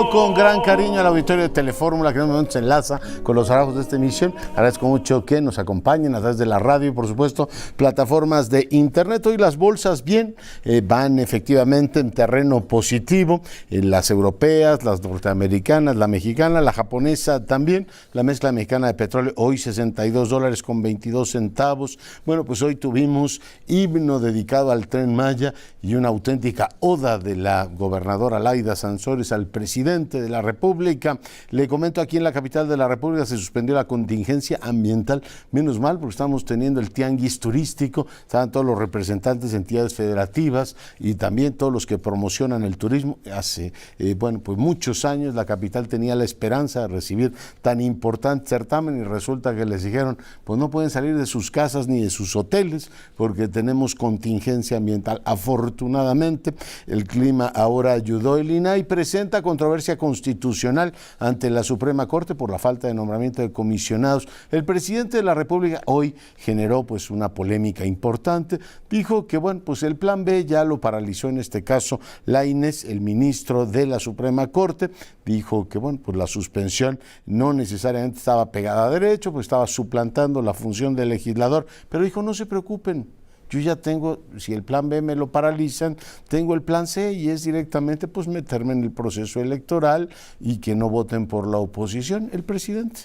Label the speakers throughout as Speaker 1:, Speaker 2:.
Speaker 1: Saludo con gran cariño al auditorio de Telefórmula que en un momento se enlaza con los trabajos de esta emisión. Agradezco mucho que nos acompañen a través de la radio y por supuesto plataformas de internet. Hoy las bolsas bien, van efectivamente en terreno positivo, las europeas, las norteamericanas, la mexicana, la japonesa también. La mezcla mexicana de petróleo hoy $62.22. Bueno, pues hoy tuvimos himno dedicado al Tren Maya y una auténtica oda de la gobernadora Laida Sansores al presidente de la República. Le comento, aquí en la capital de la República se suspendió la contingencia ambiental, menos mal, porque estamos teniendo el tianguis turístico, estaban todos los representantes de entidades federativas y también todos los que promocionan el turismo. Hace, pues muchos años la capital tenía la esperanza de recibir tan importante certamen y resulta que les dijeron, pues no pueden salir de sus casas ni de sus hoteles porque tenemos contingencia ambiental. Afortunadamente, el clima ahora ayudó. El INAI presenta controversia constitucional ante la Suprema Corte por la falta de nombramiento de comisionados. El presidente de la República hoy generó pues una polémica importante. Dijo que pues el plan B ya lo paralizó en este caso Lainez, el ministro de la Suprema Corte. Dijo que pues la suspensión no necesariamente estaba pegada a derecho, pues estaba suplantando la función del legislador, pero dijo no se preocupen. Yo ya tengo, si el plan B me lo paralizan, tengo el plan C y es directamente pues meterme en el proceso electoral y que no voten por la oposición, el presidente.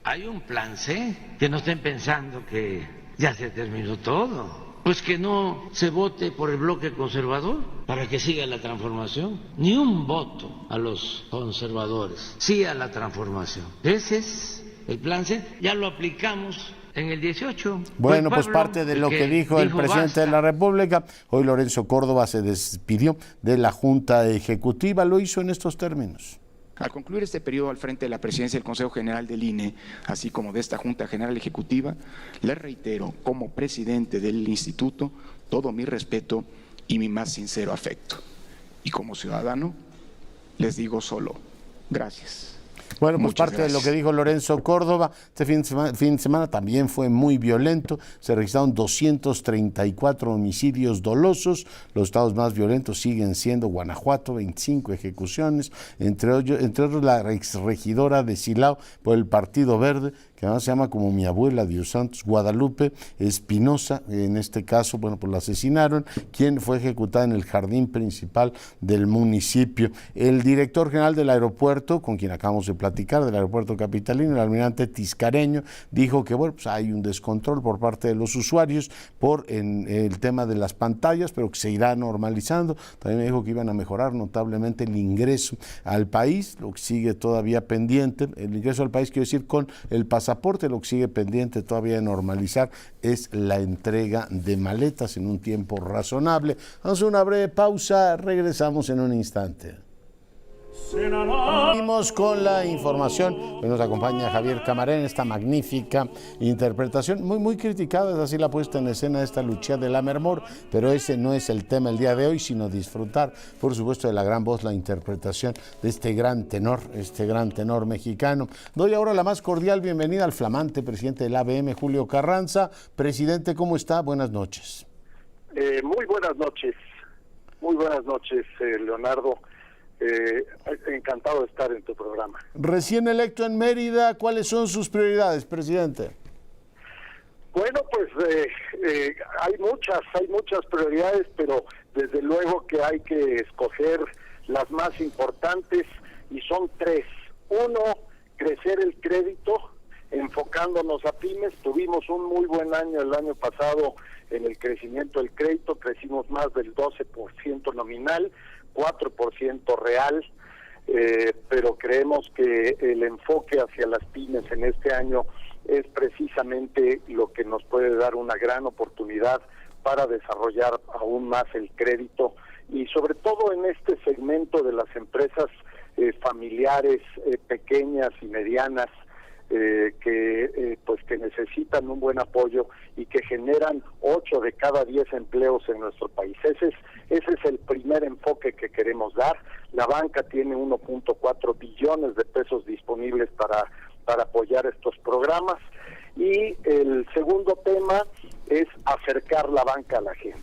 Speaker 2: Hay un plan C, que no estén pensando que ya se terminó todo. Pues que no se vote por el bloque conservador para que siga la transformación. Ni un voto a los conservadores, sí a la transformación. Ese es el plan C, ya lo aplicamos en el 18.
Speaker 1: Bueno, pues parte de lo que dijo el presidente de la República. Hoy Lorenzo Córdoba se despidió de la Junta Ejecutiva, lo hizo en estos términos.
Speaker 3: Al concluir este periodo al frente de la presidencia del Consejo General del INE, así como de esta Junta General Ejecutiva, les reitero como presidente del instituto todo mi respeto y mi más sincero afecto. Y como ciudadano, les digo solo, gracias.
Speaker 1: Bueno, pues parte de lo que dijo Lorenzo Córdoba, este fin de semana también fue muy violento, se registraron 234 homicidios dolosos, los estados más violentos siguen siendo Guanajuato, 25 ejecuciones, entre otros la exregidora de Silao por el Partido Verde, que además se llama como mi abuela, Dios Santos, Guadalupe Espinosa, en este caso, pues la asesinaron, quien fue ejecutada en el jardín principal del municipio. El director general del aeropuerto, con quien acabamos de platicar, del aeropuerto capitalino, el almirante Tiscareño, dijo que pues hay un descontrol por parte de los usuarios por el tema de las pantallas, pero que se irá normalizando. También dijo que iban a mejorar notablemente el ingreso al país, lo que sigue todavía pendiente, el ingreso al país, quiero decir, con el pasaporte, lo que sigue pendiente todavía de normalizar es la entrega de maletas en un tiempo razonable. Vamos a una breve pausa, regresamos en un instante. Seguimos con la información. Hoy nos acompaña Javier Camarena, esta magnífica interpretación, muy criticada, es así la puesta en escena de esta Lucia de Lammermoor, pero ese no es el tema el día de hoy, sino disfrutar, por supuesto, de la gran voz, la interpretación de este gran tenor mexicano. Doy ahora la más cordial bienvenida al flamante presidente del ABM, Julio Carranza. Presidente, ¿cómo está? Buenas noches.
Speaker 4: Muy buenas noches, Leonardo. Encantado de estar en tu programa.
Speaker 1: Recién electo en Mérida, ¿cuáles son sus prioridades, presidente?
Speaker 4: Bueno, pues hay muchas prioridades, pero desde luego que hay que escoger las más importantes y son tres. Uno, crecer el crédito, enfocándonos a pymes. Tuvimos un muy buen año el año pasado en el crecimiento del crédito, crecimos más del 12% nominal, 4% real, pero creemos que el enfoque hacia las pymes en este año es precisamente lo que nos puede dar una gran oportunidad para desarrollar aún más el crédito y sobre todo en este segmento de las empresas familiares, pequeñas y medianas, que necesitan un buen apoyo y que generan 8 de cada 10 empleos en nuestro país. Ese es el primer enfoque que queremos dar. La banca tiene 1.4 billones de pesos disponibles para apoyar estos programas. Y el segundo tema es acercar la banca a la gente.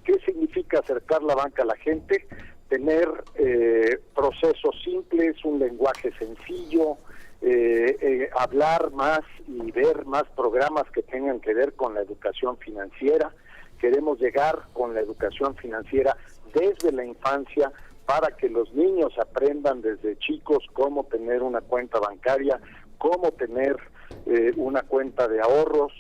Speaker 4: ¿Qué significa acercar la banca a la gente? tener procesos simples, un lenguaje sencillo, hablar más y ver más programas que tengan que ver con la educación financiera. Queremos llegar con la educación financiera desde la infancia para que los niños aprendan desde chicos cómo tener una cuenta bancaria, cómo tener una cuenta de ahorros,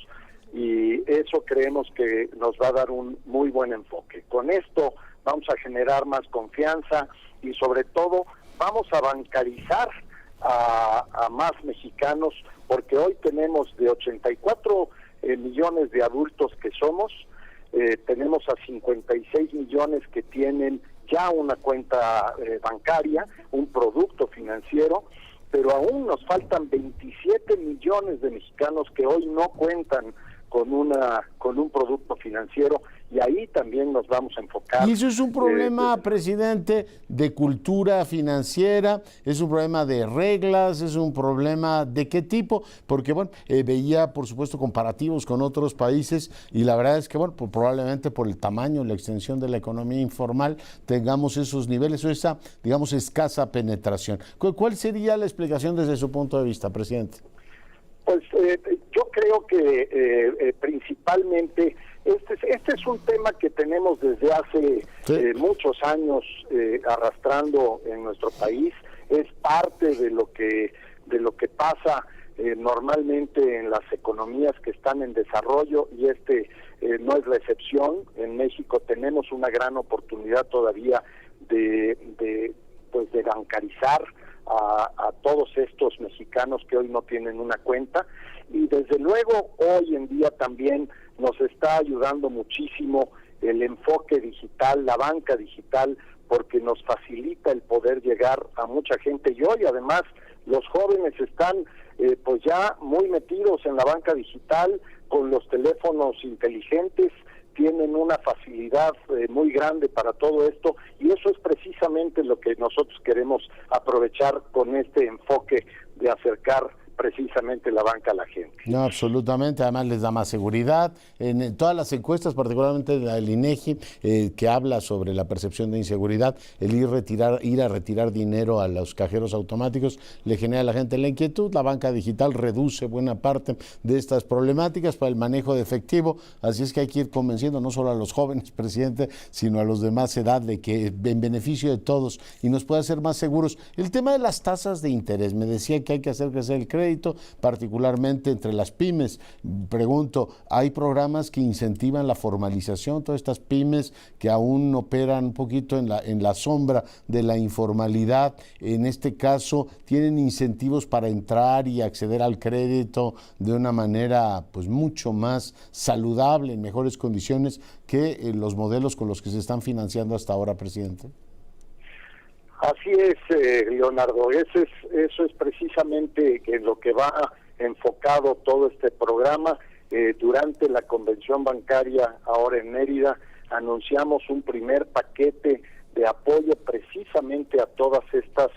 Speaker 4: y eso creemos que nos va a dar un muy buen enfoque. Con esto vamos a generar más confianza y sobre todo vamos a bancarizar a más mexicanos, porque hoy tenemos de 84 millones de adultos que somos, tenemos a 56 millones que tienen ya una cuenta bancaria, un producto financiero, pero aún nos faltan 27 millones de mexicanos que hoy no cuentan con un producto financiero, y ahí también nos vamos a enfocar.
Speaker 1: Y eso es un problema, presidente, de cultura financiera, es un problema de reglas, es un problema de qué tipo, porque bueno, veía por supuesto comparativos con otros países, y la verdad es que bueno, pues, probablemente por el tamaño, la extensión de la economía informal, tengamos esos niveles o esa, digamos, escasa penetración. ¿Cuál sería la explicación desde su punto de vista, presidente?
Speaker 4: Pues yo creo que principalmente este es un tema que tenemos desde hace muchos años arrastrando en nuestro país. Es parte de lo que pasa normalmente en las economías que están en desarrollo, y no es la excepción. En México tenemos una gran oportunidad todavía de bancarizar a todos estos mexicanos que hoy no tienen una cuenta, y desde luego hoy en día también nos está ayudando muchísimo el enfoque digital, la banca digital, porque nos facilita el poder llegar a mucha gente, y hoy además los jóvenes están pues ya muy metidos en la banca digital con los teléfonos inteligentes, tienen una facilidad muy grande para todo esto, y eso es precisamente lo que nosotros queremos aprovechar con este enfoque de acercar precisamente la banca a la gente.
Speaker 1: No, absolutamente, además les da más seguridad. En todas las encuestas, particularmente la del INEGI, que habla sobre la percepción de inseguridad, el ir a retirar dinero a los cajeros automáticos le genera a la gente la inquietud. La banca digital reduce buena parte de estas problemáticas para el manejo de efectivo, así es que hay que ir convenciendo no solo a los jóvenes, presidente, sino a los de más edad, de que en beneficio de todos y nos puede hacer más seguros. El tema de las tasas de interés, me decía que hay que hacer crecer el crédito, particularmente entre las pymes. Pregunto, ¿hay programas que incentivan la formalización? Todas estas pymes que aún operan un poquito en la sombra de la informalidad, en este caso, ¿tienen incentivos para entrar y acceder al crédito de una manera pues mucho más saludable, en mejores condiciones que los modelos con los que se están financiando hasta ahora, presidente?
Speaker 4: Así es, Leonardo, eso es precisamente en lo que va enfocado todo este programa. Durante la convención bancaria ahora en Mérida anunciamos un primer paquete de apoyo precisamente a todas estas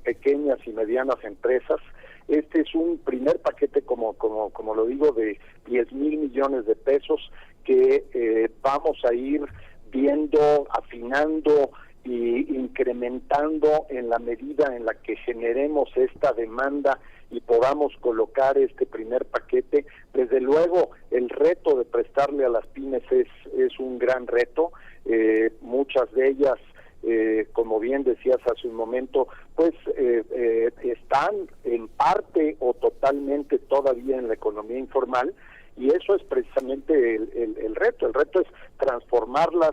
Speaker 4: pequeñas y medianas empresas. Este es un primer paquete, como lo digo, de 10,000 millones de pesos que vamos a ir viendo, afinando y incrementando en la medida en la que generemos esta demanda y podamos colocar este primer paquete. Desde luego, el reto de prestarle a las pymes es un gran reto. Muchas de ellas, como bien decías hace un momento, pues están en parte o totalmente todavía en la economía informal, y eso es precisamente el reto. El reto es transformarlas,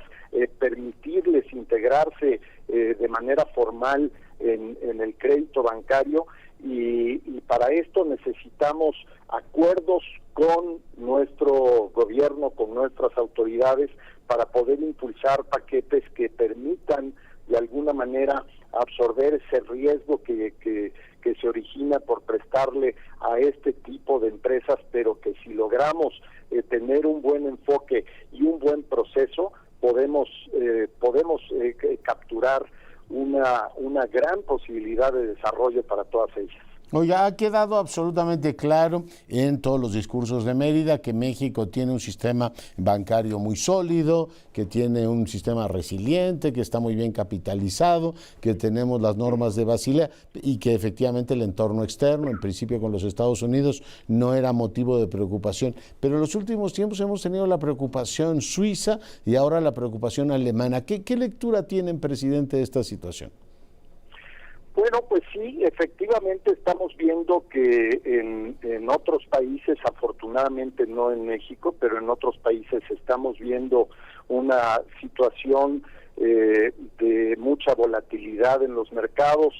Speaker 4: permitirles integrarse de manera formal en el crédito bancario, y para esto necesitamos acuerdos con nuestro gobierno, con nuestras autoridades, para poder impulsar paquetes que permitan de alguna manera absorber ese riesgo que se origina por prestarle a este tipo de empresas, pero que si logramos tener un buen enfoque y un buen proceso, podemos capturar una gran posibilidad de desarrollo para todas ellas.
Speaker 1: Oiga, ha quedado absolutamente claro en todos los discursos de Mérida que México tiene un sistema bancario muy sólido, que tiene un sistema resiliente, que está muy bien capitalizado, que tenemos las normas de Basilea y que efectivamente el entorno externo, en principio con los Estados Unidos, no era motivo de preocupación. Pero en los últimos tiempos hemos tenido la preocupación suiza y ahora la preocupación alemana. ¿Qué lectura tienen, presidente, de esta situación?
Speaker 4: Bueno, pues sí, efectivamente estamos viendo que en otros países, afortunadamente no en México, pero en otros países estamos viendo una situación de mucha volatilidad en los mercados.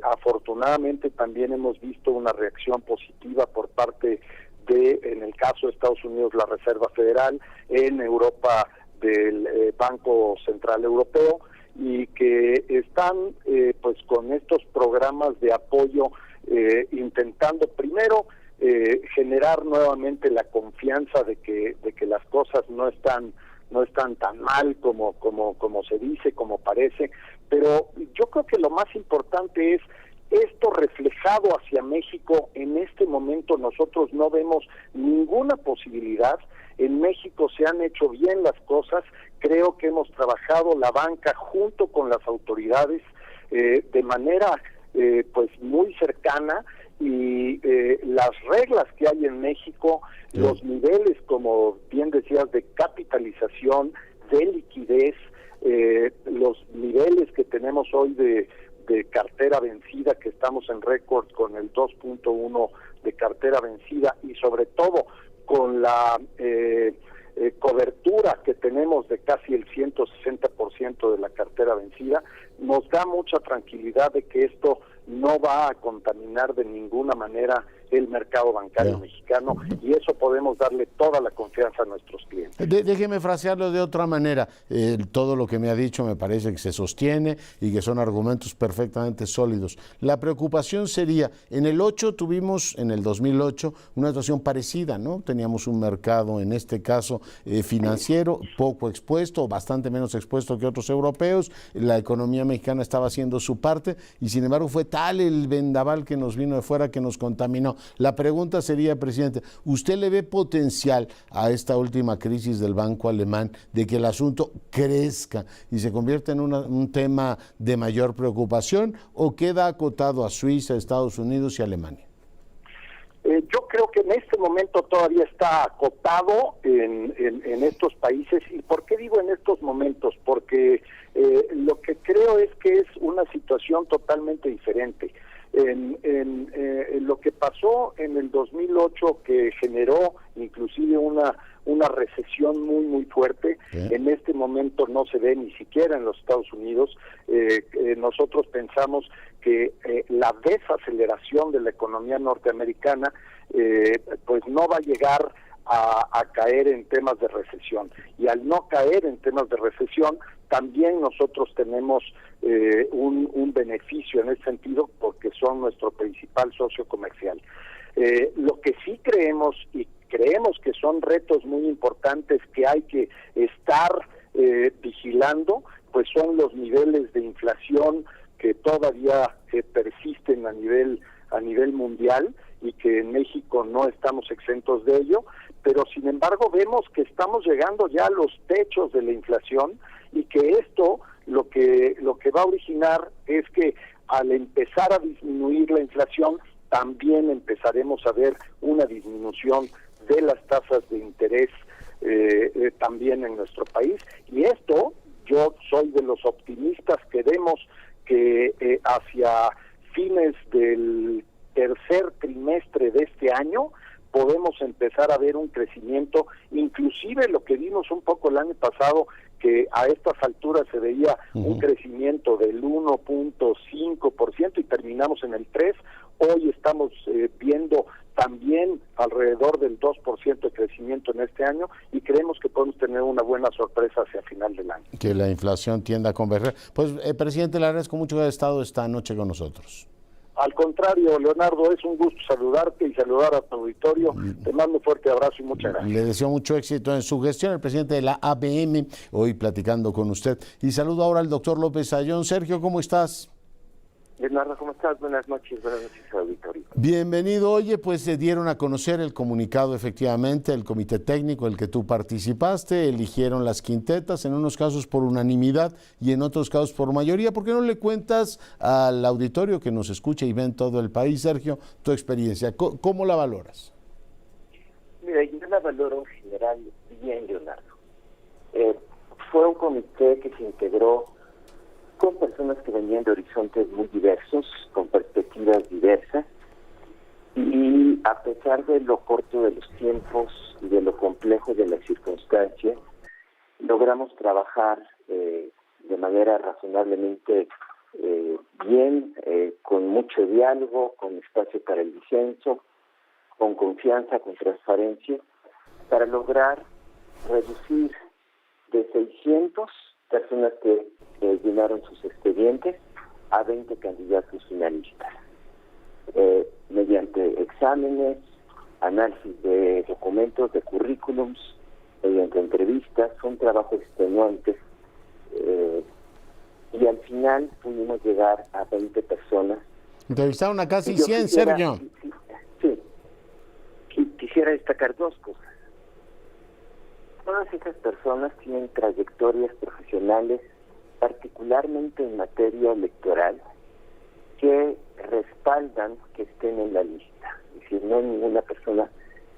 Speaker 4: Afortunadamente también hemos visto una reacción positiva por parte de, en el caso de Estados Unidos, la Reserva Federal, en Europa del Banco Central Europeo, y que están pues con estos programas de apoyo intentando primero generar nuevamente la confianza de que las cosas no están tan mal como se dice, como parece, pero yo creo que lo más importante es esto reflejado hacia México. En este momento nosotros no vemos ninguna posibilidad. En México se han hecho bien las cosas, creo que hemos trabajado la banca junto con las autoridades de manera pues muy cercana, y las reglas que hay en México, los niveles, como bien decías, de capitalización, de liquidez, los niveles que tenemos hoy de cartera vencida, que estamos en récord con el 2.1 de cartera vencida, y sobre todo con la cobertura que tenemos de casi el 160% de la cartera vencida, nos da mucha tranquilidad de que esto no va a contaminar de ninguna manera el mercado bancario mexicano, y eso podemos darle toda la confianza a nuestros clientes.
Speaker 1: Déjeme frasearlo de otra manera. Todo lo que me ha dicho me parece que se sostiene y que son argumentos perfectamente sólidos. La preocupación sería, en el 2008, una situación parecida, ¿no? Teníamos un mercado, en este caso financiero, poco expuesto, bastante menos expuesto que otros europeos. La economía mexicana estaba haciendo su parte y sin embargo fue tal el vendaval que nos vino de fuera que nos contaminó. La pregunta sería, presidente, ¿usted le ve potencial a esta última crisis del banco alemán de que el asunto crezca y se convierta en un tema de mayor preocupación, o queda acotado a Suiza, Estados Unidos y Alemania?
Speaker 4: Yo creo que en este momento todavía está acotado en estos países. ¿Y por qué digo en estos momentos? Porque lo que creo es que es una situación totalmente diferente. Lo que pasó en el 2008, que generó inclusive una recesión muy fuerte, en este momento no se ve ni siquiera en los Estados Unidos. Nosotros pensamos que la desaceleración de la economía norteamericana pues no va a llegar a caer en temas de recesión, y al no caer en temas de recesión también nosotros tenemos un beneficio en ese sentido, porque son nuestro principal socio comercial. Lo que sí creemos que son retos muy importantes que hay que estar vigilando, pues son los niveles de inflación que todavía persisten a nivel mundial, y que en México no estamos exentos de ello, pero sin embargo vemos que estamos llegando ya a los techos de la inflación, y que esto lo que va a originar es que al empezar a disminuir la inflación, también empezaremos a ver una disminución de las tasas de interés también en nuestro país. Y esto, yo soy de los optimistas que vemos que hacia fines del tercer trimestre de este año podemos empezar a ver un crecimiento, inclusive lo que vimos un poco el año pasado, que a estas alturas se veía un crecimiento del 1.5% y terminamos en el 3%, hoy estamos viendo también alrededor del 2% de crecimiento en este año, y creemos que podemos tener una buena sorpresa hacia final del año. Que la inflación tienda a converger. Pues, presidente, le agradezco mucho que haya estado esta noche con nosotros. Al contrario, Leonardo, es un gusto saludarte y saludar a tu auditorio. Te mando un fuerte abrazo y muchas gracias. Le deseo mucho éxito en su gestión, el presidente de la ABM, hoy platicando con usted. Y saludo ahora al doctor López Ayón. Sergio, ¿cómo estás?
Speaker 5: Leonardo, ¿cómo estás? Buenas noches, auditorio.
Speaker 1: Bienvenido. Oye, pues se dieron a conocer el comunicado, efectivamente, el comité técnico en el que tú participaste, eligieron las quintetas, en unos casos por unanimidad y en otros casos por mayoría. ¿Por qué no le cuentas al auditorio que nos escucha y ve en todo el país, Sergio, tu experiencia? ¿Cómo la valoras?
Speaker 5: Mira, yo la valoro en general bien, Leonardo. Fue un comité que se integró con personas que venían de horizontes muy diversos, con perspectivas diversas, y a pesar de lo corto de los tiempos y de lo complejo de las circunstancias, logramos trabajar de manera razonablemente bien, con mucho diálogo, con espacio para el disenso, con confianza, con transparencia, para lograr reducir de 600 personas que llenaron sus expedientes a 20 candidatos finalistas, mediante exámenes, análisis de documentos, de currículums, mediante entrevistas. Fue un trabajo extenuante, y al final pudimos llegar a 20 personas.
Speaker 1: Entrevistaron a casi 100, Sergio.
Speaker 5: Quisiera destacar dos cosas. Todas esas personas tienen trayectorias profesionales, particularmente en materia electoral, que respaldan que estén en la lista. Es decir, no hay ninguna persona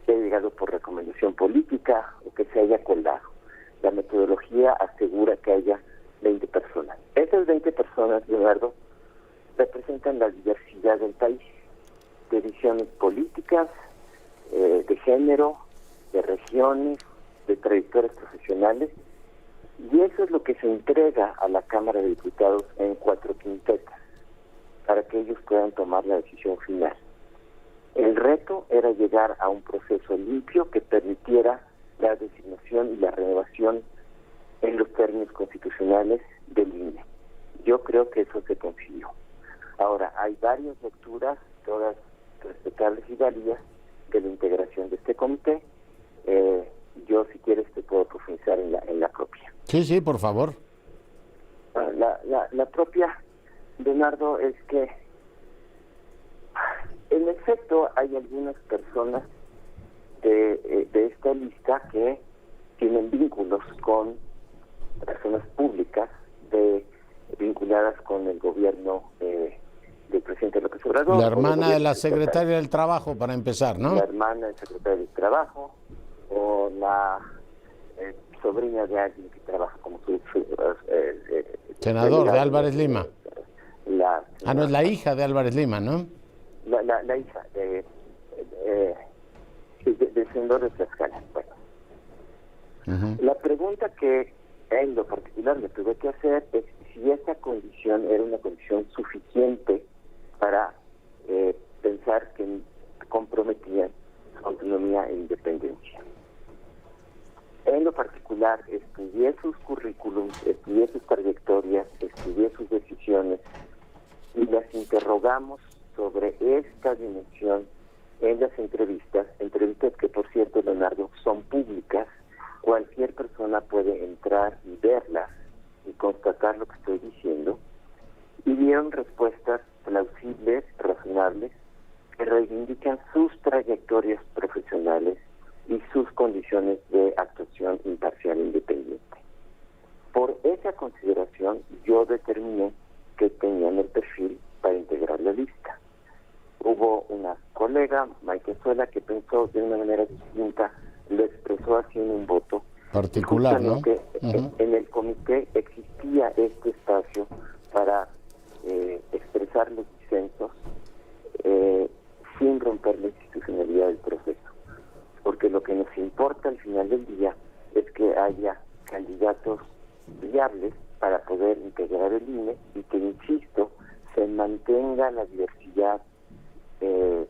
Speaker 5: que haya llegado por recomendación política o que se haya colado. La metodología asegura que haya 20 personas. Esas 20 personas, Leonardo, representan la diversidad del país, de visiones políticas, de género, de regiones, de trayectorias profesionales, y eso es lo que se entrega a la Cámara de Diputados en 4 quintetas, para que ellos puedan tomar la decisión final. El reto era llegar a un proceso limpio que permitiera la designación y la renovación en los términos constitucionales del INE. Yo creo que eso se consiguió. Ahora, hay varias lecturas, todas respetables y válidas, de la integración de este comité. Yo, si quieres, te puedo profundizar en la propia.
Speaker 1: Sí, por favor.
Speaker 5: La propia, Leonardo, es que en efecto hay algunas personas de esta lista que tienen vínculos con personas públicas vinculadas con el gobierno del presidente López Obrador.
Speaker 1: La hermana de la secretaria del Trabajo, para empezar, ¿no?
Speaker 5: La hermana del secretario del Trabajo, o la sobrina de alguien que trabaja como
Speaker 1: senador de Álvarez Lima.
Speaker 5: No,
Speaker 1: es la hija de Álvarez Lima, ¿no?
Speaker 5: La hija del senador de Tlaxcala. Bueno. La pregunta que en lo particular me tuve que hacer es si esa condición era una condición suficiente para pensar que comprometían su autonomía e independencia. En lo particular, estudié sus currículums, estudié sus trayectorias, estudié sus decisiones y las interrogamos sobre esta dimensión en las entrevistas que, por cierto, Leonardo, son públicas. Cualquier persona puede entrar y verlas y constatar lo que estoy diciendo, y dieron respuestas plausibles, razonables, que reivindican sus trayectorias profesionales y sus condiciones de actuación imparcial e independiente. Por esa consideración, yo determiné que tenían el perfil para integrar la lista. Hubo una colega, Maite Suela, que pensó de una manera distinta, lo expresó así en un voto
Speaker 1: particular, ¿no?
Speaker 5: En el comité existía este espacio para expresar los disensos sin romper la institucionalidad del proceso, porque lo que nos importa al final del día es que haya candidatos viables para poder integrar el INE y que, insisto, se mantenga la diversidad que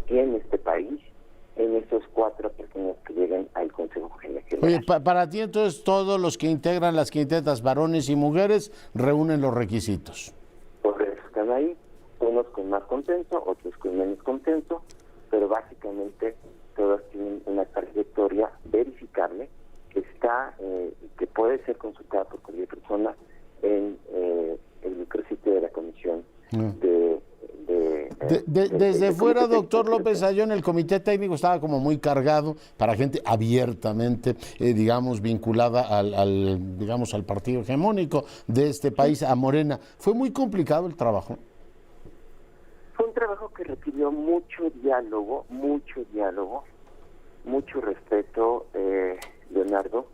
Speaker 5: tiene este país en esos 4 personas que llegan al Consejo General.
Speaker 1: Oye, para ti entonces todos los que integran las quintetas, varones y mujeres, reúnen los requisitos.
Speaker 5: Por eso están ahí, unos con más consenso, otros con menos consenso, pero básicamente todas tienen una trayectoria verificable que está, que puede ser consultada por cualquier persona en el micrositio de la Comisión
Speaker 1: Desde fuera, doctor López Ayllón, el comité técnico estaba como muy cargado para gente abiertamente, digamos, vinculada al partido hegemónico de este país, a Morena. ¿Fue muy complicado el trabajo?
Speaker 5: Fue un trabajo que requirió mucho diálogo, mucho respeto, Leonardo,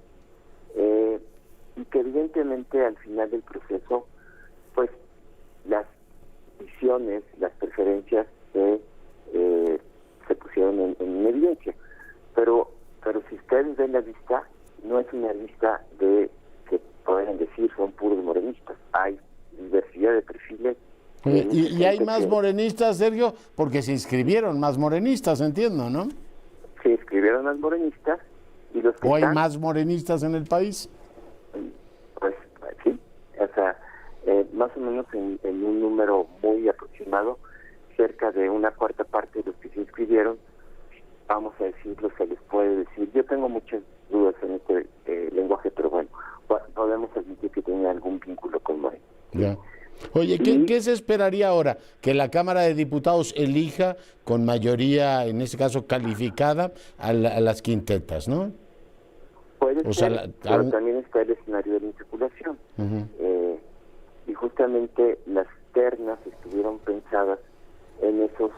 Speaker 5: y que evidentemente al final del proceso, pues las visiones, las preferencias se pusieron en evidencia. Pero si ustedes ven la lista, no es una lista de que pueden decir son puros morenistas. Hay diversidad de perfiles.
Speaker 1: Y hay más morenistas, Sergio, porque se inscribieron más morenistas, entiendo, ¿no?
Speaker 5: Se inscribieron más morenistas y los que
Speaker 1: ¿O hay más morenistas en el país?
Speaker 5: Pues sí, o sea, más o menos en un número muy aproximado, cerca de una cuarta parte de los que se inscribieron, vamos a decirlo, se les puede decir. Yo tengo muchas dudas en este lenguaje, pero bueno, podemos admitir que tenía algún vínculo con Morena.
Speaker 1: Ya. Oye, ¿qué se esperaría ahora? Que la Cámara de Diputados elija con mayoría, en este caso calificada, a las quintetas, ¿no?
Speaker 5: Puede ser, pero también está el escenario de la insaculación. Y justamente las ternas estuvieron pensadas en esos...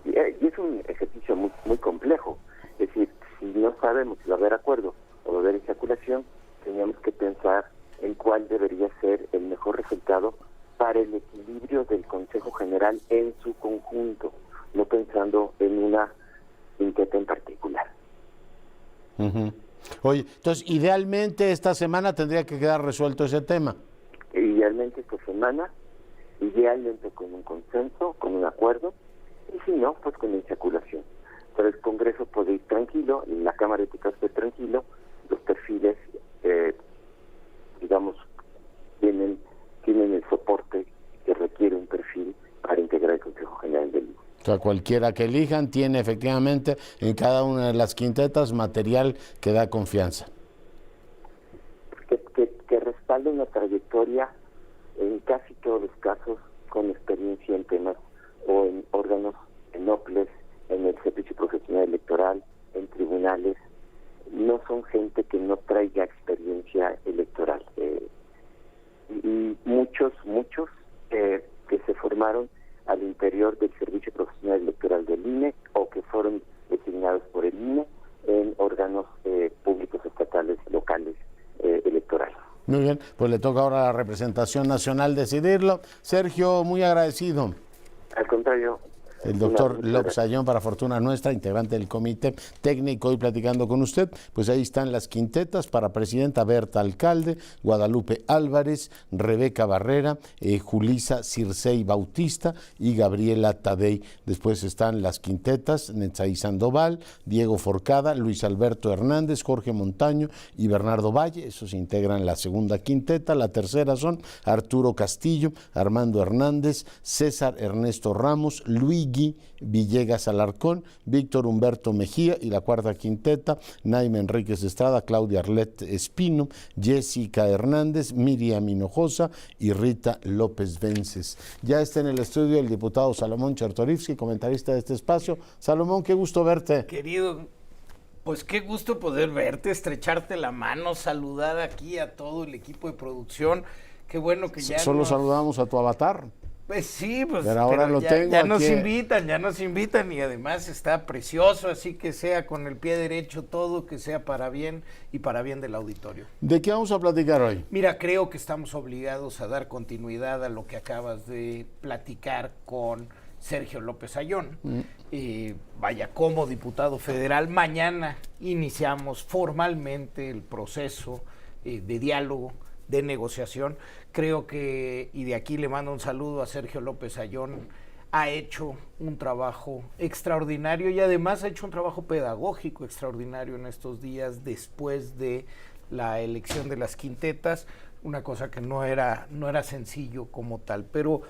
Speaker 5: Y es un ejercicio muy complejo. Es decir, si no sabemos si va a haber acuerdo o va a haber insaculación, teníamos que pensar en cuál debería ser el mejor resultado para el equilibrio del Consejo General en su conjunto, no pensando en una quinteta en particular.
Speaker 1: Oye, entonces, idealmente esta semana tendría que quedar resuelto ese tema.
Speaker 5: Idealmente esta semana, idealmente con un consenso, con un acuerdo, y si no, pues con la insaculación. Pero el Congreso puede ir tranquilo, la Cámara de Diputados puede ir tranquilo, los perfiles, digamos, tienen el soporte que requiere un perfil para integrar el Consejo General del INE.
Speaker 1: O sea, cualquiera que elijan tiene efectivamente en cada una de las quintetas material que da confianza.
Speaker 5: Que respalde una trayectoria en casi todos los casos con experiencia en temas o en órganos, en OPLES, en el Servicio Profesional Electoral, en tribunales. No son gente que no traiga experiencia electoral. Y muchos que se formaron al interior del Servicio Profesional Electoral del INE o que fueron designados por el INE en órganos públicos estatales, locales, electorales.
Speaker 1: Muy bien, pues le toca ahora a la representación nacional decidirlo. Sergio, muy agradecido.
Speaker 5: Al contrario.
Speaker 1: El doctor López Ayllón, para fortuna nuestra, integrante del comité técnico, hoy platicando con usted. Pues ahí están las quintetas: para presidenta Berta Alcalde, Guadalupe Álvarez, Rebeca Barrera, Julisa Circey Bautista y Gabriela Tadei. Después están las quintetas: Netzaí Sandoval, Diego Forcada, Luis Alberto Hernández, Jorge Montaño y Bernardo Valle. Esos integran la segunda quinteta. La tercera son Arturo Castillo, Armando Hernández, César Ernesto Ramos, Luigi Villegas Alarcón, Víctor Humberto Mejía, y la cuarta quinteta: Naime Enríquez Estrada, Claudia Arlet Espino, Jessica Hernández, Miriam Hinojosa y Rita López Vences. Ya está en el estudio el diputado Salomón Chertorivsky, comentarista de este espacio. Salomón, qué gusto verte.
Speaker 6: Querido, pues qué gusto poder verte, estrecharte la mano, saludar aquí a todo el equipo de producción. Qué bueno que ya
Speaker 1: solo saludamos a tu avatar.
Speaker 6: Pues sí, pues
Speaker 1: pero ahora
Speaker 6: pero
Speaker 1: lo
Speaker 6: ya,
Speaker 1: tengo
Speaker 6: ya
Speaker 1: aquí.
Speaker 6: ya nos invitan y además está precioso, así que sea con el pie derecho todo, que sea para bien y para bien del auditorio.
Speaker 1: ¿De qué vamos a platicar hoy?
Speaker 6: Mira, creo que estamos obligados a dar continuidad a lo que acabas de platicar con Sergio López Ayllón. Vaya, como diputado federal, mañana iniciamos formalmente el proceso de diálogo, de negociación. Creo que, y de aquí le mando un saludo a Sergio López Ayllón, ha hecho un trabajo extraordinario y además ha hecho un trabajo pedagógico extraordinario en estos días después de la elección de las quintetas, una cosa que no era sencillo como tal. Pero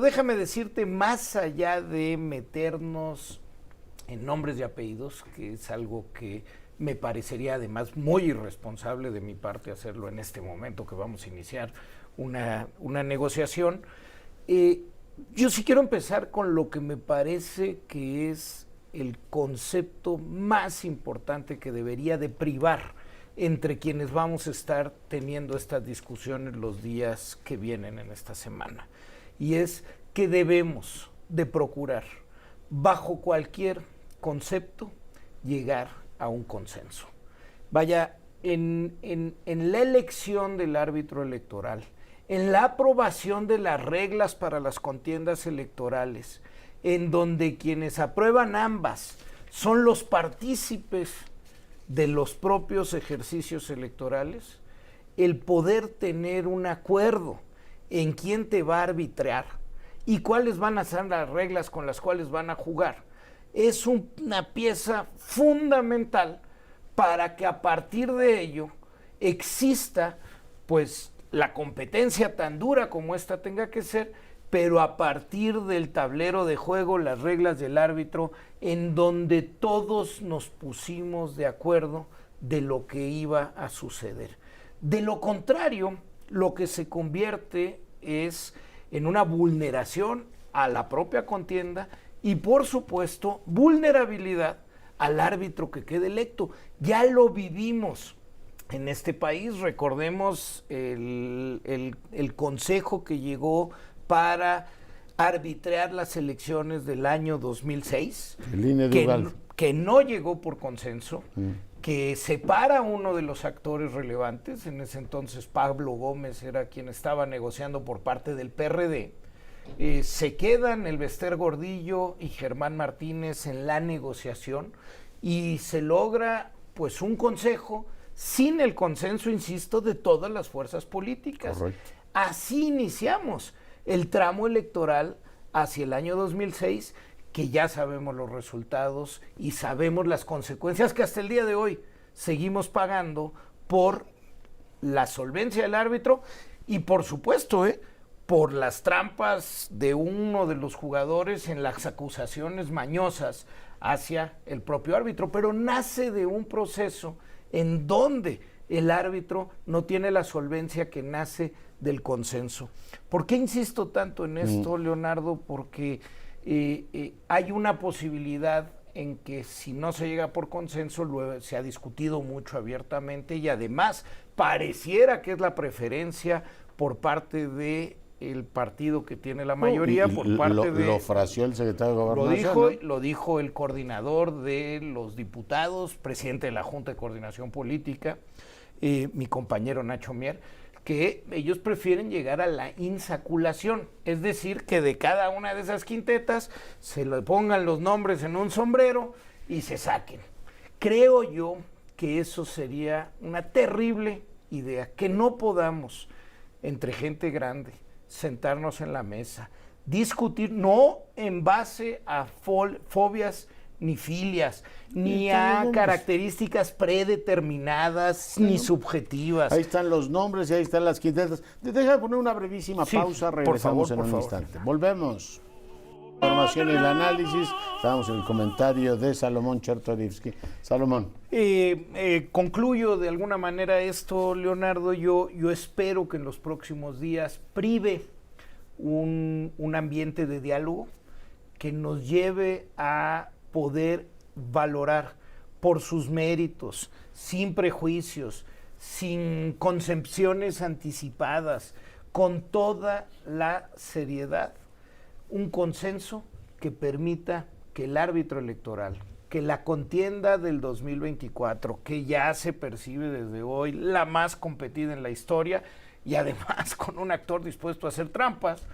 Speaker 6: déjame decirte, más allá de meternos en nombres y apellidos, que es algo que me parecería además muy irresponsable de mi parte hacerlo en este momento que vamos a iniciar una negociación, Yo sí quiero empezar con lo que me parece que es el concepto más importante que debería de privar entre quienes vamos a estar teniendo estas discusiones los días que vienen en esta semana. Y es que debemos de procurar, bajo cualquier concepto, llegar a un consenso. Vaya, en la elección del árbitro electoral, en la aprobación de las reglas para las contiendas electorales, en donde quienes aprueban ambas son los partícipes de los propios ejercicios electorales, el poder tener un acuerdo en quién te va a arbitrar y cuáles van a ser las reglas con las cuales van a jugar, es una pieza fundamental para que a partir de ello exista pues la competencia tan dura como esta tenga que ser, pero a partir del tablero de juego, las reglas del árbitro, en donde todos nos pusimos de acuerdo de lo que iba a suceder. De lo contrario, lo que se convierte es en una vulneración a la propia contienda y, por supuesto, vulnerabilidad al árbitro que quede electo. Ya lo vivimos en este país, recordemos el consejo que llegó para arbitrar las elecciones del año 2006,
Speaker 1: el INE de
Speaker 6: que no llegó por consenso, que separa a uno de los actores relevantes. En ese entonces Pablo Gómez era quien estaba negociando por parte del PRD. Se quedan Elbester Gordillo y Germán Martínez en la negociación y se logra pues un consejo sin el consenso, insisto, de todas las fuerzas políticas.
Speaker 1: Correcto.
Speaker 6: Así iniciamos el tramo electoral hacia el año 2006, que ya sabemos los resultados y sabemos las consecuencias que hasta el día de hoy seguimos pagando por la solvencia del árbitro y, por supuesto, por las trampas de uno de los jugadores en las acusaciones mañosas hacia el propio árbitro. Pero nace de un proceso en donde el árbitro no tiene la solvencia que nace del consenso. ¿Por qué insisto tanto en esto, Leonardo? Porque hay una posibilidad en que si no se llega por consenso, luego se ha discutido mucho abiertamente y además pareciera que es la preferencia por parte de el partido que tiene la mayoría, por parte de...
Speaker 1: Lo fració el secretario de Gobernación.
Speaker 6: Lo dijo el coordinador de los diputados, presidente de la Junta de Coordinación Política, mi compañero Nacho Mier, que ellos prefieren llegar a la insaculación, es decir, que de cada una de esas quintetas se le pongan los nombres en un sombrero y se saquen. Creo yo que eso sería una terrible idea, que no podamos, entre gente grande, sentarnos en la mesa, discutir, no en base a fobias ni filias, ni a características predeterminadas, ni subjetivas.
Speaker 1: Ahí están los nombres y ahí están las quintetas. Deja de poner una brevísima pausa, regresamos en un instante. Volvemos. Información y el análisis. Estamos en el comentario de Salomón Chertorivsky. Salomón.
Speaker 6: Concluyo de alguna manera esto, Leonardo. Yo espero que en los próximos días prive un ambiente de diálogo que nos lleve a poder valorar por sus méritos, sin prejuicios, sin concepciones anticipadas, con toda la seriedad, un consenso que permita que el árbitro electoral, que la contienda del 2024, que ya se percibe desde hoy la más competida en la historia y además con un actor dispuesto a hacer trampas,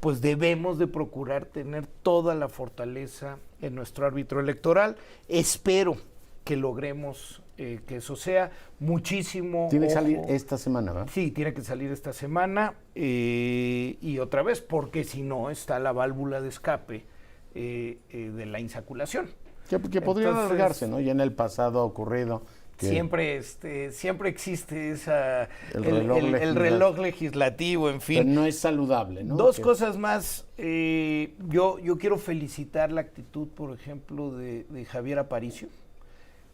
Speaker 6: pues debemos de procurar tener toda la fortaleza en nuestro árbitro electoral. Espero que logremos que eso sea muchísimo.
Speaker 1: Tiene que salir esta semana, ¿verdad?
Speaker 6: Sí, tiene que salir esta semana y otra vez, porque si no está la válvula de escape de la insaculación.
Speaker 1: Que podría alargarse, ¿no? Ya en el pasado ha ocurrido.
Speaker 6: Siempre existe el reloj legislativo, en fin.
Speaker 1: Pero no es saludable, ¿no?
Speaker 6: Dos cosas más. Yo quiero felicitar la actitud, por ejemplo, de Javier Aparicio,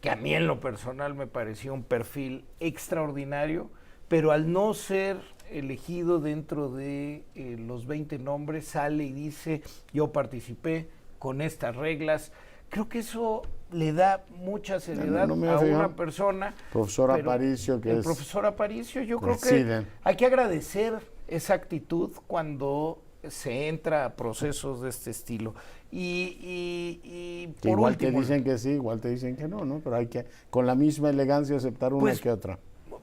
Speaker 6: que a mí en lo personal me pareció un perfil extraordinario, pero al no ser elegido dentro de los 20 nombres sale y dice, yo participé con estas reglas. Creo que eso le da mucha seriedad a una persona.
Speaker 1: Profesor Aparicio, que
Speaker 6: el
Speaker 1: es
Speaker 6: profesor Aparicio, yo
Speaker 1: preside.
Speaker 6: creo que hay que agradecer esa actitud cuando se entra a procesos de este estilo. Y por
Speaker 1: igual
Speaker 6: último,
Speaker 1: te dicen que sí, igual te dicen que no, ¿no? Pero hay que, con la misma elegancia, aceptar una que otra.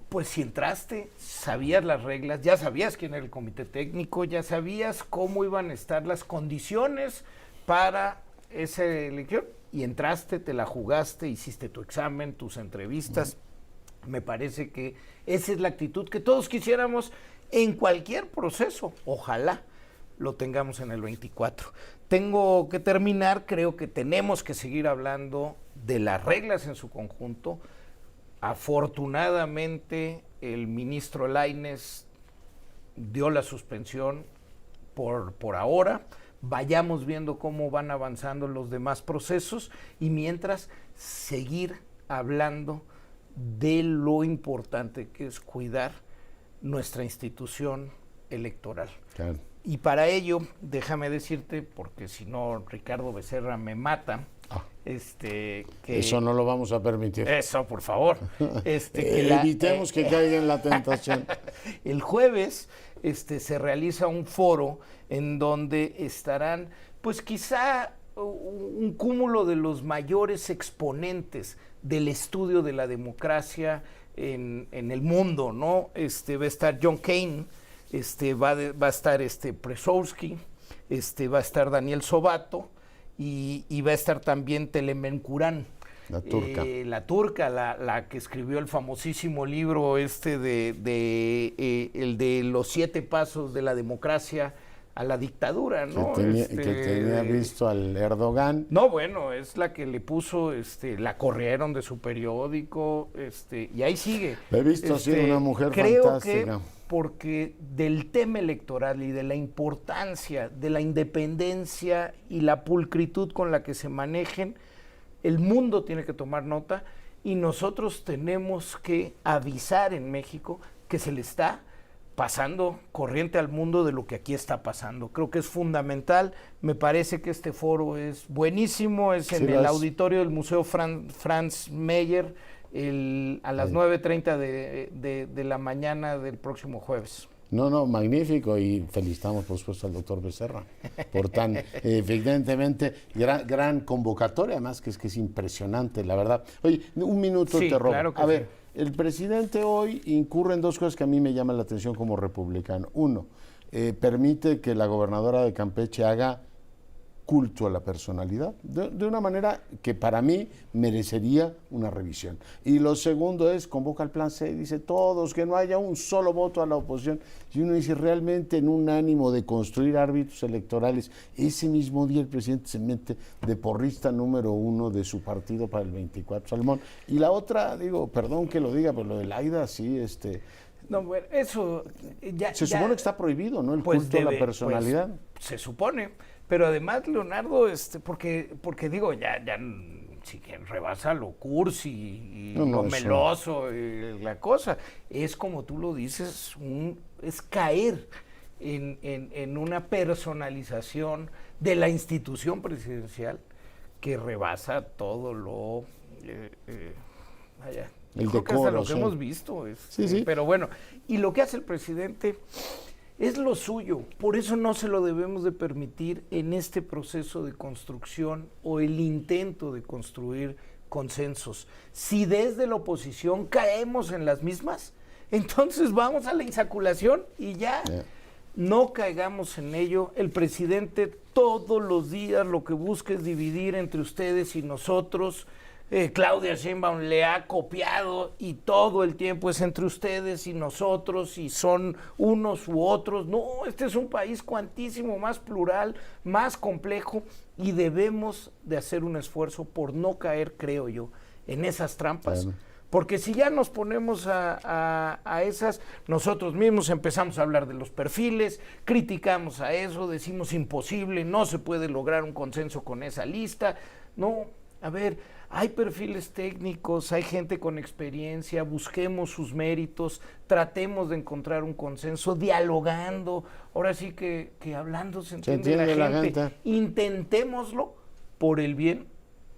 Speaker 6: Pues si entraste, sabías las reglas, ya sabías quién era el comité técnico, ya sabías cómo iban a estar las condiciones para esa elección, y entraste, te la jugaste, hiciste tu examen, tus entrevistas. Me parece que esa es la actitud que todos quisiéramos en cualquier proceso. Ojalá lo tengamos en el 24. Tengo que terminar, creo que tenemos que seguir hablando de las reglas en su conjunto. Afortunadamente, el ministro Lainez dio la suspensión por ahora. Vayamos viendo cómo van avanzando los demás procesos y mientras seguir hablando de lo importante que es cuidar nuestra institución electoral.
Speaker 1: Claro.
Speaker 6: Y para ello, déjame decirte, porque si no Ricardo Becerra me mata, que
Speaker 1: eso no lo vamos a permitir.
Speaker 6: Eso, por favor.
Speaker 1: Evitemos que caiga en la tentación.
Speaker 6: El jueves se realiza un foro en donde estarán, pues quizá un cúmulo de los mayores exponentes del estudio de la democracia en el mundo, ¿no? Va a estar John Kane, va a estar Przewalski, va a estar Daniel Sobato y va a estar también Telemenkurán.
Speaker 1: La turca.
Speaker 6: La que escribió el famosísimo libro el de los 7 pasos de la democracia a la dictadura, ¿no?
Speaker 1: Que tenía visto al Erdogan.
Speaker 6: No, bueno, es la que le puso, la corrieron de su periódico, y ahí sigue.
Speaker 1: He visto así una mujer
Speaker 6: creo
Speaker 1: fantástica.
Speaker 6: Que porque del tema electoral y de la importancia de la independencia y la pulcritud con la que se manejen, el mundo tiene que tomar nota y nosotros tenemos que avisar en México que se le está pasando corriente al mundo de lo que aquí está pasando. Creo que es fundamental. Me parece que este foro es buenísimo. Es en el auditorio del Museo Franz Mayer a las 9:30 de la mañana del próximo jueves.
Speaker 1: No, magnífico, y felicitamos por supuesto al doctor Becerra por tan evidentemente gran convocatoria, además que es impresionante, la verdad. Oye, un minuto te robo.
Speaker 6: Claro que
Speaker 1: a ver, el presidente hoy incurre en 2 cosas que a mí me llaman la atención como republicano. Uno, permite que la gobernadora de Campeche haga culto a la personalidad, de una manera que para mí merecería una revisión. Y lo segundo es, convoca al plan C, dice todos, que no haya un solo voto a la oposición. Y uno dice, realmente en un ánimo de construir árbitros electorales, ese mismo día el presidente se mete de porrista número 1 de su partido para el 24, Salmón. Y la otra, digo, perdón que lo diga, pero lo de Laida, sí,
Speaker 6: No, bueno, eso
Speaker 1: se supone que está prohibido, ¿no? El culto a la personalidad.
Speaker 6: Pues, se supone. Pero además, Leonardo, porque digo, ya si rebasa lo cursi y lo meloso, la cosa. Es como tú lo dices, es caer en una personalización de la institución presidencial que rebasa todo lo...
Speaker 1: el
Speaker 6: creo que hasta lo que
Speaker 1: sí.
Speaker 6: hemos visto.
Speaker 1: Sí.
Speaker 6: Pero bueno, y lo que hace el presidente... es lo suyo, por eso no se lo debemos de permitir en este proceso de construcción o el intento de construir consensos. Si desde la oposición caemos en las mismas, entonces vamos a la insaculación y ya. No caigamos en ello. El presidente todos los días lo que busca es dividir entre ustedes y nosotros. Claudia Sheinbaum le ha copiado y todo el tiempo es entre ustedes y nosotros y son unos u otros. No, este es un país cuantísimo más plural, más complejo y debemos de hacer un esfuerzo por no caer, creo yo, en esas trampas. Porque si ya nos ponemos a esas, nosotros mismos empezamos a hablar de los perfiles, criticamos a eso, decimos imposible, no se puede lograr un consenso con esa lista. No, A ver, hay perfiles técnicos, hay gente con experiencia, busquemos sus méritos, tratemos de encontrar un consenso, dialogando, ahora sí que hablando se entiende la gente. Intentémoslo por el bien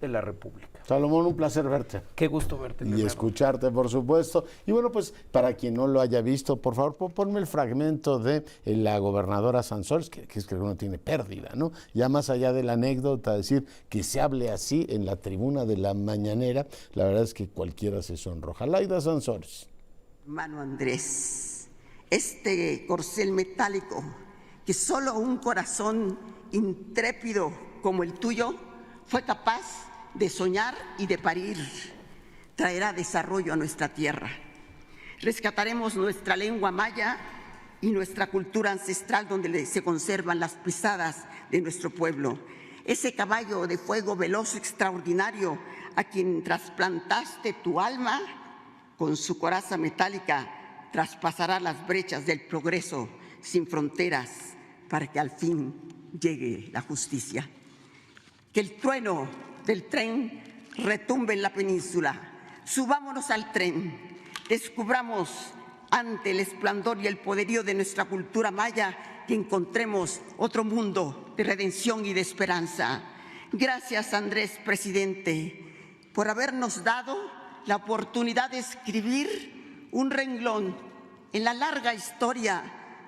Speaker 6: de la República.
Speaker 1: Salomón, un placer verte.
Speaker 6: Qué gusto verte.
Speaker 1: Y escucharte, por supuesto. Y bueno, pues para quien no lo haya visto, por favor, ponme el fragmento de la gobernadora Sansores, que es que uno tiene pérdida, ¿no? Ya más allá de la anécdota, decir que se hable así en la tribuna de la mañanera, la verdad es que cualquiera se sonroja. Laida Sansores.
Speaker 7: Hermano Andrés, este corcel metálico que solo un corazón intrépido como el tuyo fue capaz de soñar y de parir, traerá desarrollo a nuestra tierra. Rescataremos nuestra lengua maya y nuestra cultura ancestral donde se conservan las pisadas de nuestro pueblo. Ese caballo de fuego veloz extraordinario a quien trasplantaste tu alma, con su coraza metálica traspasará las brechas del progreso sin fronteras para que al fin llegue la justicia. Que el trueno del tren retumbe en la península. Subámonos al tren, descubramos ante el esplendor y el poderío de nuestra cultura maya que encontremos otro mundo de redención y de esperanza. Gracias, Andrés, presidente, por habernos dado la oportunidad de escribir un renglón en la larga historia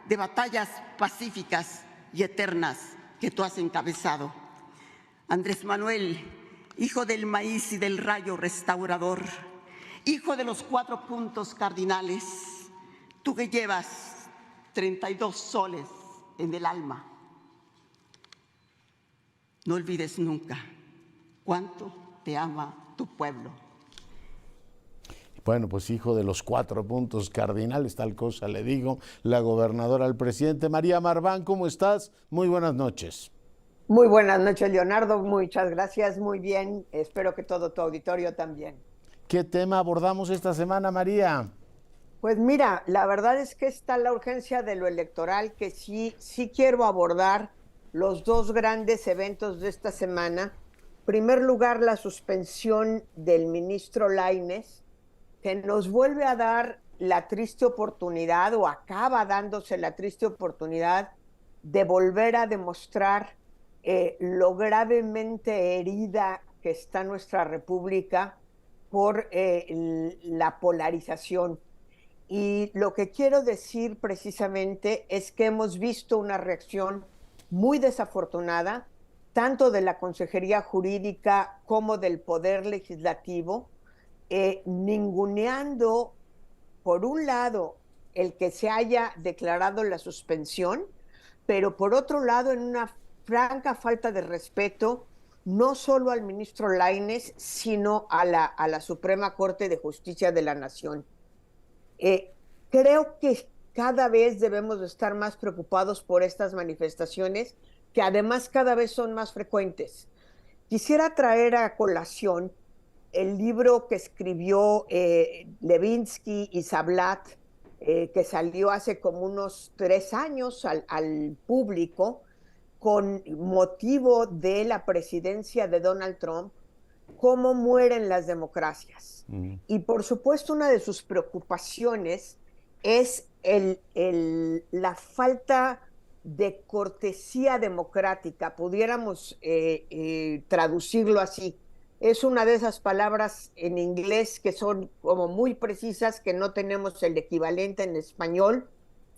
Speaker 7: de batallas pacíficas y eternas que tú has encabezado. Andrés Manuel, hijo del maíz y del rayo restaurador, hijo de los 4 puntos cardinales, tú que llevas 32 soles en el alma, no olvides nunca cuánto te ama tu pueblo.
Speaker 1: Bueno, pues hijo de los 4 puntos cardinales, tal cosa le digo, la gobernadora al presidente. María Marván, ¿cómo estás? Muy buenas noches.
Speaker 8: Muy buenas noches, Leonardo. Muchas gracias. Muy bien. Espero que todo tu auditorio también.
Speaker 1: ¿Qué tema abordamos esta semana, María?
Speaker 8: Pues mira, la verdad es que está la urgencia de lo electoral, que sí quiero abordar los 2 grandes eventos de esta semana. En primer lugar, la suspensión del ministro Lainez, que nos vuelve a dar la triste oportunidad, o acaba dándose la triste oportunidad, de volver a demostrar lo gravemente herida que está nuestra república por la polarización. Y lo que quiero decir precisamente es que hemos visto una reacción muy desafortunada, tanto de la Consejería Jurídica como del Poder Legislativo, ninguneando, por un lado, el que se haya declarado la suspensión, pero por otro lado, en una franca falta de respeto, no solo al ministro Lainez, sino a la Suprema Corte de Justicia de la Nación. Creo que cada vez debemos de estar más preocupados por estas manifestaciones, que además cada vez son más frecuentes. Quisiera traer a colación el libro que escribió Levinsky y Sablat, que salió hace como unos 3 años al público, con motivo de la presidencia de Donald Trump, cómo mueren las democracias. Y por supuesto, una de sus preocupaciones es la falta de cortesía democrática, pudiéramos traducirlo así. Es una de esas palabras en inglés que son como muy precisas, que no tenemos el equivalente en español,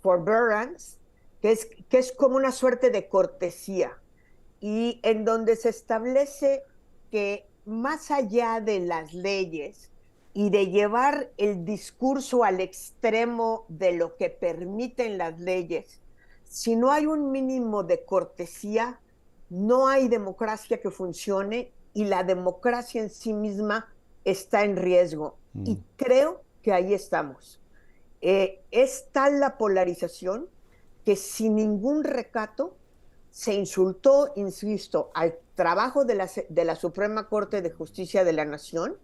Speaker 8: forbearance, que es como una suerte de cortesía, y en donde se establece que más allá de las leyes y de llevar el discurso al extremo de lo que permiten las leyes, si no hay un mínimo de cortesía, no hay democracia que funcione, y la democracia en sí misma está en riesgo. Y creo que ahí estamos. Es tal la polarización que sin ningún recato se insultó, insisto, al trabajo de la Suprema Corte de Justicia de la Nación,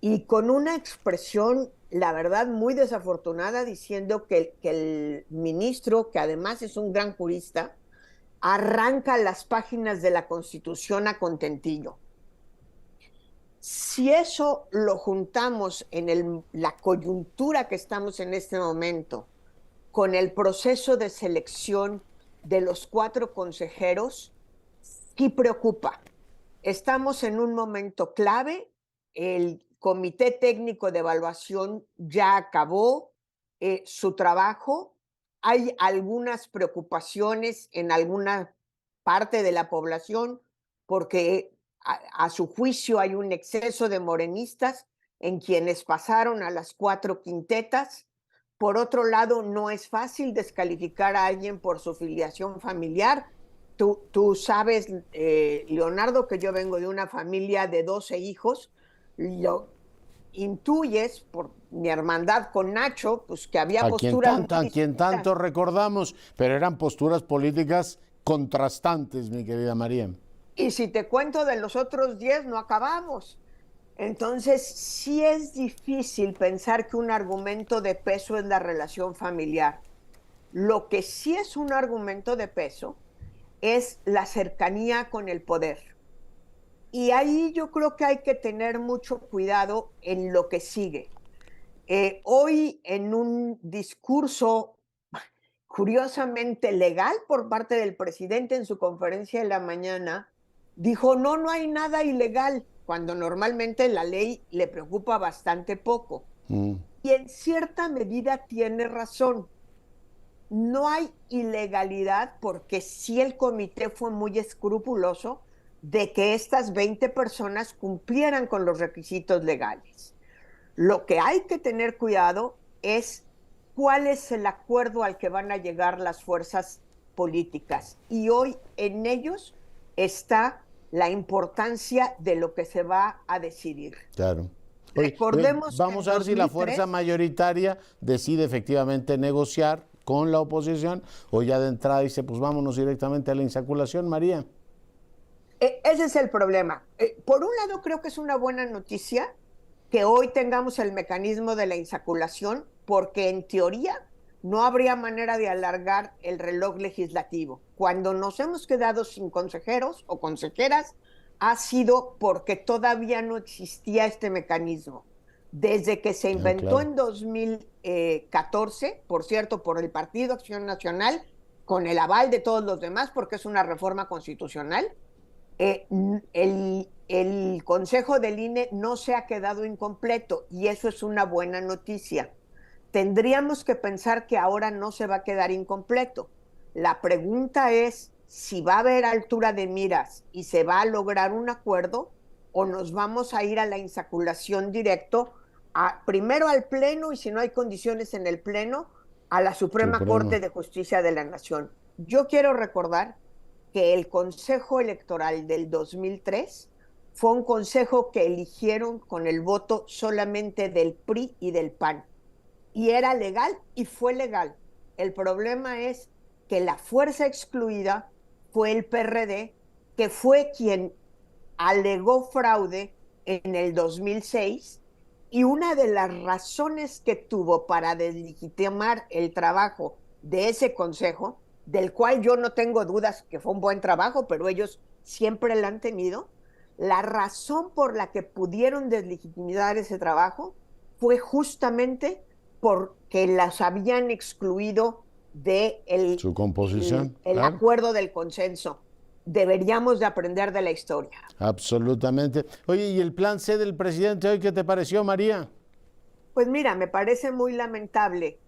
Speaker 8: y con una expresión, la verdad, muy desafortunada, diciendo que el ministro, que además es un gran jurista, arranca las páginas de la Constitución a contentillo. Si eso lo juntamos en la coyuntura que estamos en este momento, con el proceso de selección de los 4 consejeros, sí preocupa. Estamos en un momento clave, el Comité Técnico de Evaluación ya acabó su trabajo, hay algunas preocupaciones en alguna parte de la población porque a su juicio hay un exceso de morenistas en quienes pasaron a las 4 quintetas. Por otro lado, no es fácil descalificar a alguien por su filiación familiar. Tú sabes, Leonardo, que yo vengo de una familia de 12 hijos. Lo intuyes por mi hermandad con Nacho, pues que había posturas...
Speaker 1: A quien tanto recordamos, pero eran posturas políticas contrastantes, mi querida María.
Speaker 8: Y si te cuento de los otros 10, no acabamos. Entonces, sí es difícil pensar que un argumento de peso es la relación familiar. Lo que sí es un argumento de peso es la cercanía con el poder. Y ahí yo creo que hay que tener mucho cuidado en lo que sigue. Hoy, en un discurso curiosamente legal por parte del presidente en su conferencia de la mañana, dijo, no hay nada ilegal, cuando normalmente la ley le preocupa bastante poco. Y en cierta medida tiene razón. No hay ilegalidad porque sí el comité fue muy escrupuloso de que estas 20 personas cumplieran con los requisitos legales. Lo que hay que tener cuidado es cuál es el acuerdo al que van a llegar las fuerzas políticas. Y hoy en ellos está la importancia de lo que se va a decidir.
Speaker 1: Claro. Oye,
Speaker 8: recordemos
Speaker 1: vamos a ver 2003, si la fuerza mayoritaria decide efectivamente negociar con la oposición o ya de entrada dice, pues vámonos directamente a la insaculación, María.
Speaker 8: Ese es el problema. Por un lado, creo que es una buena noticia que hoy tengamos el mecanismo de la insaculación, porque en teoría no habría manera de alargar el reloj legislativo. Cuando nos hemos quedado sin consejeros o consejeras, ha sido porque todavía no existía este mecanismo. Desde que se inventó en 2014, por cierto, por el Partido Acción Nacional, con el aval de todos los demás, porque es una reforma constitucional, el Consejo del INE no se ha quedado incompleto y eso es una buena noticia. Tendríamos que pensar que ahora no se va a quedar incompleto. La pregunta es si va a haber altura de miras y se va a lograr un acuerdo o nos vamos a ir a la insaculación directo, primero al Pleno y si no hay condiciones en el Pleno, a la Suprema Corte de Justicia de la Nación. Yo quiero recordar que el Consejo Electoral del 2003 fue un consejo que eligieron con el voto solamente del PRI y del PAN. Y era legal y fue legal. El problema es que la fuerza excluida fue el PRD, que fue quien alegó fraude en el 2006, y una de las razones que tuvo para deslegitimar el trabajo de ese consejo, del cual yo no tengo dudas que fue un buen trabajo, pero ellos siempre lo han tenido, la razón por la que pudieron deslegitimar ese trabajo fue justamente porque las habían excluido de
Speaker 1: su composición,
Speaker 8: el
Speaker 1: claro,
Speaker 8: acuerdo del consenso. Deberíamos de aprender de la historia.
Speaker 1: Absolutamente. Oye, ¿y el plan C del presidente hoy qué te pareció, María?
Speaker 8: Pues mira, me parece muy lamentable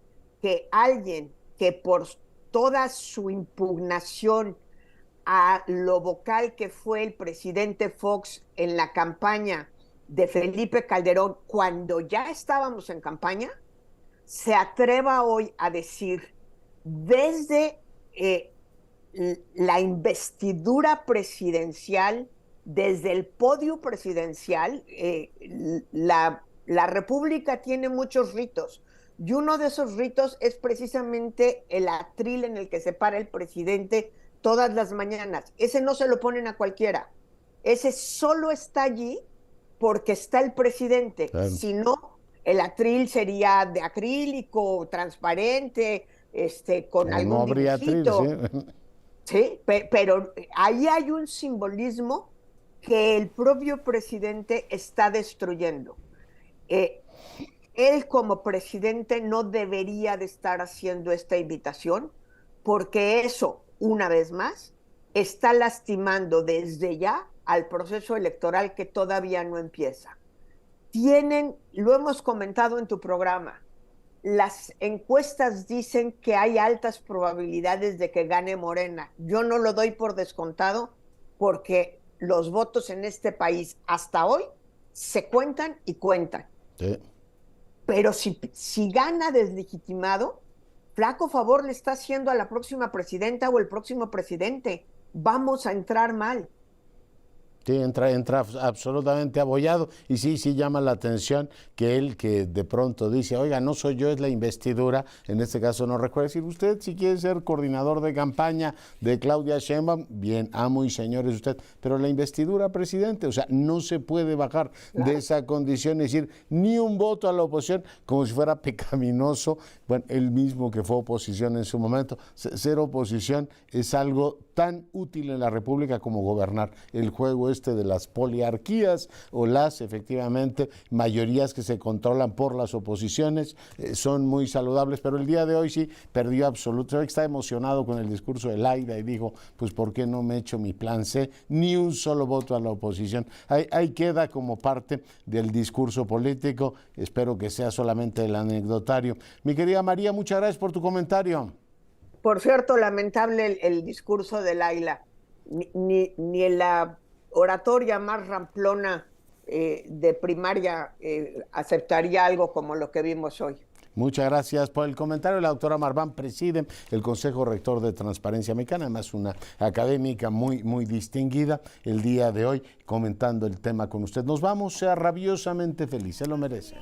Speaker 8: que alguien que por toda su impugnación a lo vocal que fue el presidente Fox en la campaña de Felipe Calderón, cuando ya estábamos en campaña, se atreva hoy a decir desde la investidura presidencial, desde el podio presidencial, la República tiene muchos ritos, y uno de esos ritos es precisamente el atril en el que se para el presidente todas las mañanas. Ese no se lo ponen a cualquiera, ese solo está allí porque está el presidente, claro. Si no, el atril sería de acrílico, transparente, con algún
Speaker 1: no habría
Speaker 8: dibujito.
Speaker 1: Atril, sí.
Speaker 8: Sí, pero ahí hay un simbolismo que el propio presidente está destruyendo. Él como presidente no debería de estar haciendo esta invitación, porque eso, una vez más, está lastimando desde ya al proceso electoral que todavía no empieza. Lo hemos comentado en tu programa, las encuestas dicen que hay altas probabilidades de que gane Morena. Yo no lo doy por descontado porque los votos en este país hasta hoy se cuentan y cuentan.
Speaker 1: Sí.
Speaker 8: Pero si gana deslegitimado, flaco favor le está haciendo a la próxima presidenta o el próximo presidente. Vamos a entrar mal.
Speaker 1: Sí, entra absolutamente abollado y sí llama la atención que él que de pronto dice, oiga, no soy yo, es la investidura, en este caso no recuerda decir, usted si quiere ser coordinador de campaña de Claudia Sheinbaum, bien, amo y señores usted, pero la investidura, presidente, o sea, no se puede bajar de esa condición y decir ni un voto a la oposición como si fuera pecaminoso, bueno, él mismo que fue oposición en su momento, ser oposición es algo tan útil en la República como gobernar. El juego de las poliarquías o las, efectivamente, mayorías que se controlan por las oposiciones son muy saludables, pero el día de hoy sí perdió absoluto. Está emocionado con el discurso de Laida y dijo, pues ¿por qué no me echo mi plan C? Ni un solo voto a la oposición. Ahí queda como parte del discurso político. Espero que sea solamente el anecdotario. Mi querida María, muchas gracias por tu comentario.
Speaker 8: Por cierto, lamentable el discurso de Laila. Ni en la oratoria más ramplona de primaria aceptaría algo como lo que vimos hoy.
Speaker 1: Muchas gracias por el comentario. La doctora Marván preside el Consejo Rector de Transparencia Mexicana, además una académica muy distinguida, el día de hoy comentando el tema con usted. Nos vamos, sea rabiosamente feliz, se lo merece.